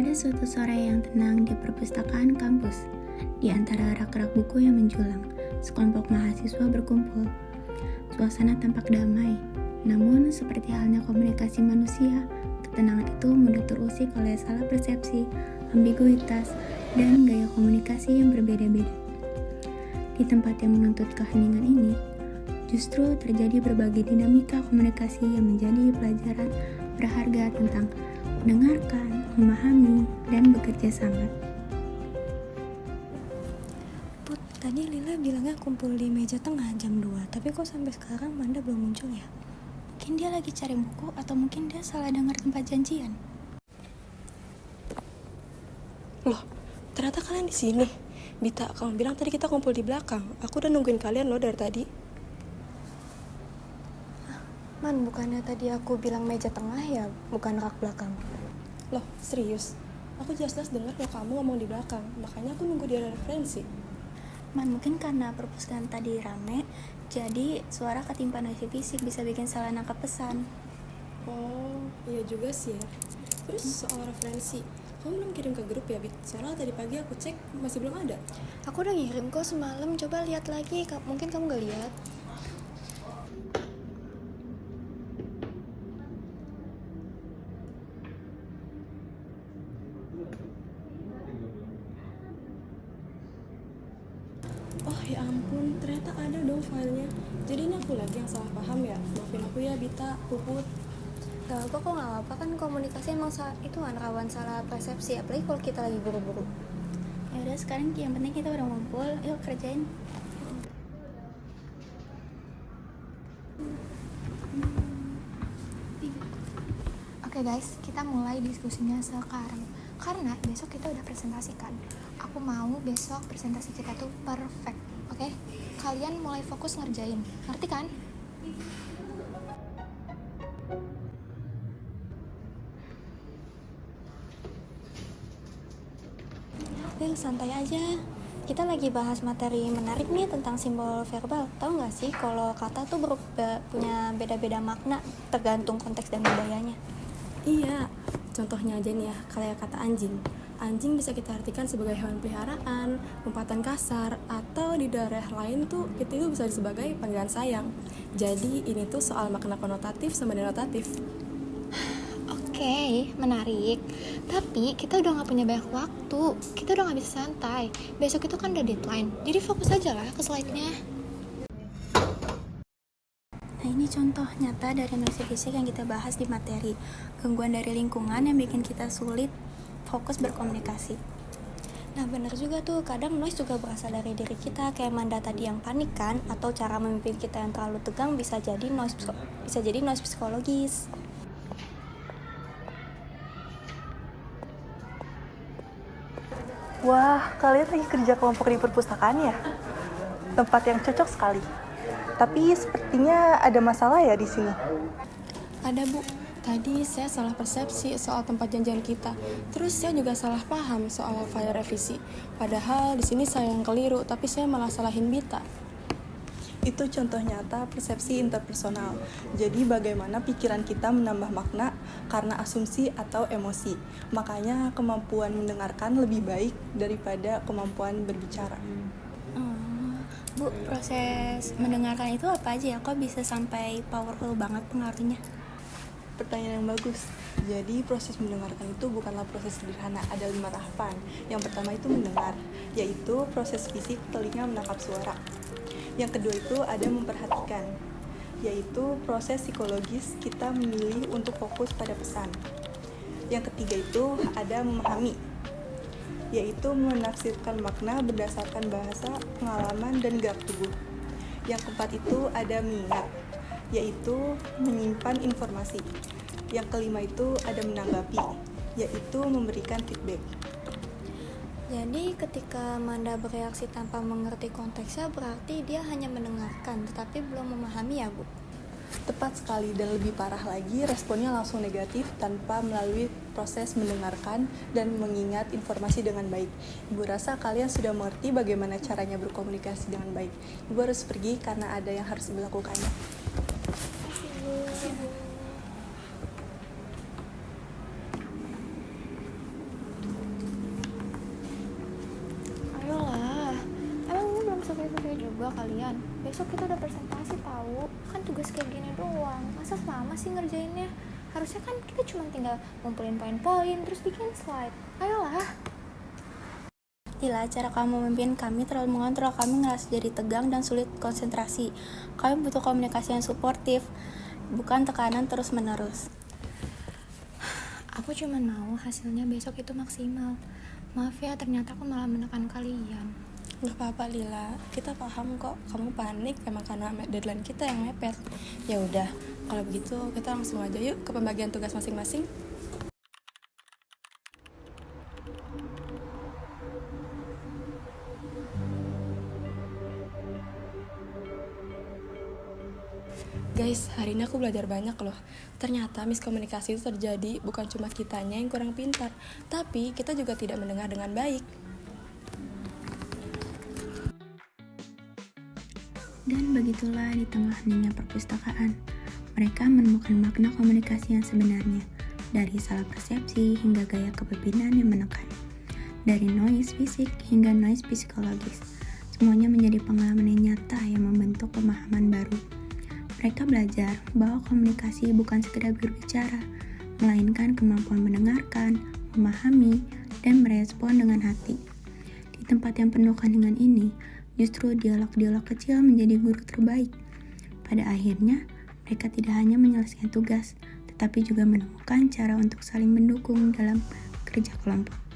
Pada suatu sore yang tenang di perpustakaan kampus, di antara rak-rak buku yang menjulang, sekelompok mahasiswa berkumpul. Suasana tampak damai, namun seperti halnya komunikasi manusia, ketenangan itu mudah terusik oleh salah persepsi, ambiguitas, dan gaya komunikasi yang berbeda-beda. Di tempat yang menuntut keheningan ini, justru terjadi berbagai dinamika komunikasi yang menjadi pelajaran berharga tentang mendengarkan, memahami, dan bekerja sama. Put, tadi Lila bilangnya kumpul di meja tengah jam 2, tapi kok sampai sekarang Manda belum muncul ya? Mungkin dia lagi cari buku atau mungkin dia salah dengar tempat janjian. Loh, ternyata kalian di sini. Bita, kamu bilang tadi kita kumpul di belakang. Aku udah nungguin kalian loh dari tadi. Man, bukannya tadi aku bilang meja tengah ya, bukan rak belakang. Loh, serius? Aku jelas-jelas dengar kalau kamu ngomong di belakang. Makanya aku nunggu di referensi. Man, mungkin karena perpustakaan tadi rame, jadi suara ketimpa noise fisik bisa bikin salah nangkap pesan. Oh, iya juga sih ya. Terus soal referensi, kamu belum kirim ke grup ya, Bit? Soalnya tadi pagi aku cek masih belum ada. Aku udah ngirim kok semalam, coba lihat lagi, mungkin kamu gak lihat. Oh ya ampun, ternyata ada dong filenya. Jadi ini aku lagi yang salah paham ya. Maafin aku ya, Bita, Puput. Gak apa kok, gak apa kan komunikasi emang itu kan rawan salah persepsi, apalagi kalau kita lagi buru-buru. Ya udah, sekarang yang penting kita udah ngumpul, yuk kerjain. Oke guys, kita mulai diskusinya sekarang. Karena besok kita udah presentasikan. Aku mau besok presentasi kita tuh perfect, oke? Kalian mulai fokus ngerjain, ngerti kan? Lil, santai aja. Kita lagi bahas materi menarik nih tentang simbol verbal. Tahu nggak sih kalau kata tuh punya beda-beda makna tergantung konteks dan budayanya. Iya, contohnya aja nih ya, kayak kata anjing. Anjing bisa kita artikan sebagai hewan peliharaan, umpatan kasar, atau di daerah lain tuh itu bisa sebagai panggilan sayang. Jadi ini tuh soal makna konotatif sama denotatif. Oke, menarik. Tapi kita udah gak punya banyak waktu. Kita udah gak bisa santai. Besok itu kan udah deadline. Jadi fokus aja lah ke slide-nya. Nah, ini contoh nyata dari noise fisik yang kita bahas di materi. Gangguan dari lingkungan yang bikin kita sulit fokus berkomunikasi. Nah benar juga tuh, kadang noise juga berasal dari diri kita, kayak Manda tadi yang panik kan, atau cara memimpin kita yang terlalu tegang bisa jadi noise psikologis. Wah, kalian lagi kerja kelompok di perpustakaan ya? Tempat yang cocok sekali. Tapi sepertinya ada masalah ya di sini. Ada Bu, tadi saya salah persepsi soal tempat janjian kita. Terus saya juga salah paham soal file revisi. Padahal di sini saya yang keliru, tapi saya malah salahin Bita. Itu contoh nyata persepsi interpersonal. Jadi bagaimana pikiran kita menambah makna karena asumsi atau emosi. Makanya kemampuan mendengarkan lebih baik daripada kemampuan berbicara. Bu, proses mendengarkan itu apa aja ya? Kok bisa sampai powerful banget pengaruhnya? Pertanyaan yang bagus. Jadi proses mendengarkan itu bukanlah proses sederhana, ada 5 tahapan. Yang pertama itu mendengar, yaitu proses fisik telinga menangkap suara. Yang kedua itu ada memperhatikan, yaitu proses psikologis kita memilih untuk fokus pada pesan. Yang ketiga itu ada memahami, yaitu menafsirkan makna berdasarkan bahasa, pengalaman, dan gerak tubuh. Yang keempat itu ada mengingat, yaitu menyimpan informasi. Yang kelima itu ada menanggapi, yaitu memberikan feedback. Jadi ketika Manda bereaksi tanpa mengerti konteksnya, berarti dia hanya mendengarkan tetapi belum memahami ya Bu? Tepat sekali, dan lebih parah lagi responnya langsung negatif tanpa melalui proses mendengarkan dan mengingat informasi dengan baik. Ibu rasa kalian sudah mengerti bagaimana caranya berkomunikasi dengan baik. Ibu harus pergi karena ada yang harus Ibu lakukan. loh kalian. Besok kita udah presentasi tahu. Kan tugas kayak gini doang. Masa lama sih ngerjainnya? Harusnya kan kita cuma tinggal ngumpulin poin-poin terus bikin slide. Ayolah. Lila, cara kamu memimpin kami terlalu mengontrol kami, ngerasa jadi tegang dan sulit konsentrasi. Kami butuh komunikasi yang suportif, bukan tekanan terus-menerus. Aku cuma mau hasilnya besok itu maksimal. Maaf ya, ternyata aku malah menekan kalian. Gak apa-apa Lila, kita paham kok kamu panik emang karena deadline kita yang mepet. Ya udah, kalau begitu kita langsung aja yuk ke pembagian tugas masing-masing. Guys, hari ini aku belajar banyak loh. Ternyata miskomunikasi itu terjadi bukan cuma kitanya yang kurang pintar, tapi kita juga tidak mendengar dengan baik. Dan begitulah di tengah heningnya perpustakaan, mereka menemukan makna komunikasi yang sebenarnya, dari salah persepsi hingga gaya kepemimpinan yang menekan, dari noise fisik hingga noise psikologis. Semuanya menjadi pengalaman yang nyata yang membentuk pemahaman baru. Mereka belajar bahwa komunikasi bukan sekedar berbicara, melainkan kemampuan mendengarkan, memahami, dan merespon dengan hati. Di tempat yang penuh keheningan ini, justru dialog-dialog kecil menjadi guru terbaik. Pada akhirnya, mereka tidak hanya menyelesaikan tugas, tetapi juga menemukan cara untuk saling mendukung dalam kerja kelompok.